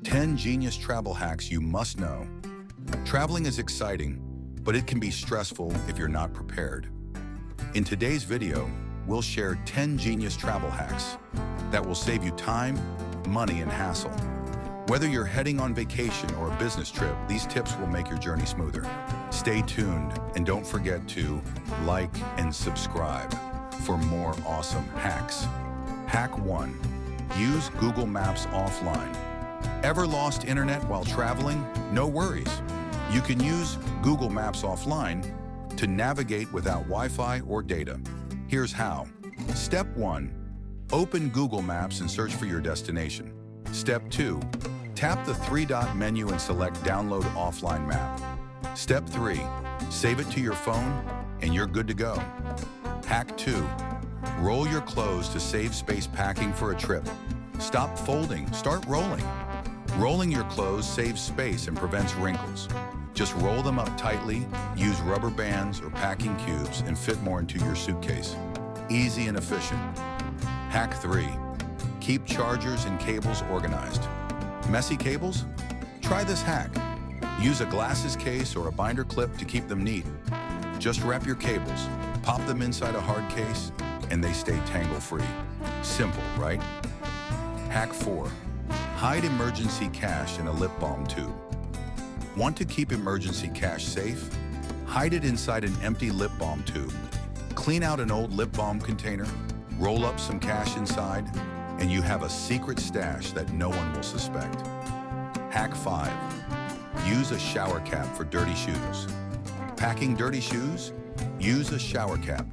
10 genius travel hacks you must know. Traveling is exciting, but it can be stressful if you're not prepared. In today's video, we'll share 10 genius travel hacks that will save you time, money, and hassle. Whether you're heading on vacation or a business trip, these tips will make your journey smoother. Stay tuned and don't forget to like and subscribe for more awesome hacks. Hack 1. Use Google Maps offline. Ever lost internet while traveling? No worries. You can use Google Maps offline to navigate without Wi-Fi or data. Here's how. Step 1. Open Google Maps and search for your destination. Step 2. Tap the three-dot menu and select Download Offline Map. Step 3. Save it to your phone and you're good to go. Hack 2. Roll your clothes to save space packing for a trip. Stop folding, start rolling. Rolling your clothes saves space and prevents wrinkles. Just roll them up tightly, use rubber bands or packing cubes, and fit more into your suitcase. Easy and efficient. Hack 3. Keep chargers and cables organized. Messy cables? Try this hack. Use a glasses case or a binder clip to keep them neat. Just wrap your cables, pop them inside a hard case, and they stay tangle-free. Simple, right? Hack 4. Hide emergency cash in a lip balm tube. Want to keep emergency cash safe? Hide it inside an empty lip balm tube. Clean out an old lip balm container, roll up some cash inside, and you have a secret stash that no one will suspect. Hack 5. Use a shower cap for dirty shoes. Packing dirty shoes? Use a shower cap.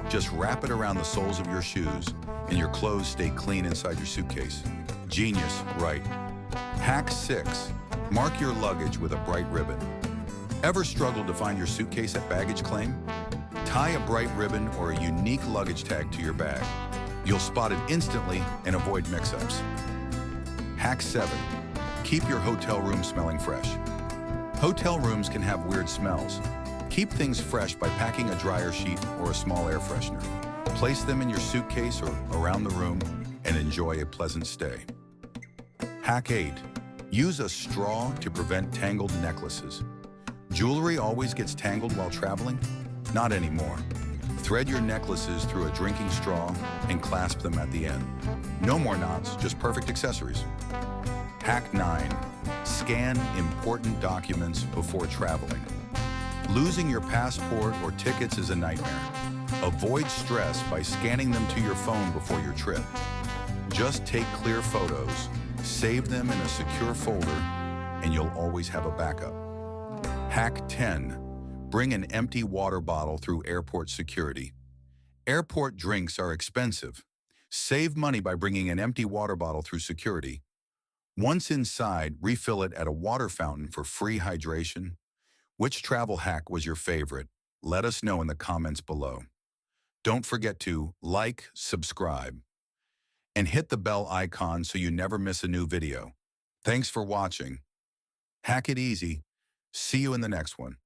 Just wrap it around the soles of your shoes, and your clothes stay clean inside your suitcase. Genius, right? Hack 6. Mark your luggage with a bright ribbon. Ever struggled to find your suitcase at baggage claim? Tie a bright ribbon or a unique luggage tag to your bag. You'll spot it instantly and avoid mix-ups. Hack 7. Keep your hotel room smelling fresh. Hotel rooms can have weird smells. Keep things fresh by packing a dryer sheet or a small air freshener. Place them in your suitcase or around the room and enjoy a pleasant stay. Hack 8. Use a straw to prevent tangled necklaces. Jewelry always gets tangled while traveling? Not anymore. Thread your necklaces through a drinking straw and clasp them at the end. No more knots, just perfect accessories. Hack 9. Scan important documents before traveling. Losing your passport or tickets is a nightmare. Avoid stress by scanning them to your phone before your trip. Just take clear photos, save them in a secure folder, and you'll always have a backup. Hack 10. Bring an empty water bottle through airport security. Airport drinks are expensive. Save money by bringing an empty water bottle through security. Once inside, refill it at a water fountain for free hydration. Which travel hack was your favorite? Let us know in the comments below. Don't forget to like, subscribe, and hit the bell icon so you never miss a new video. Thanks for watching. Hack it easy. See you in the next one.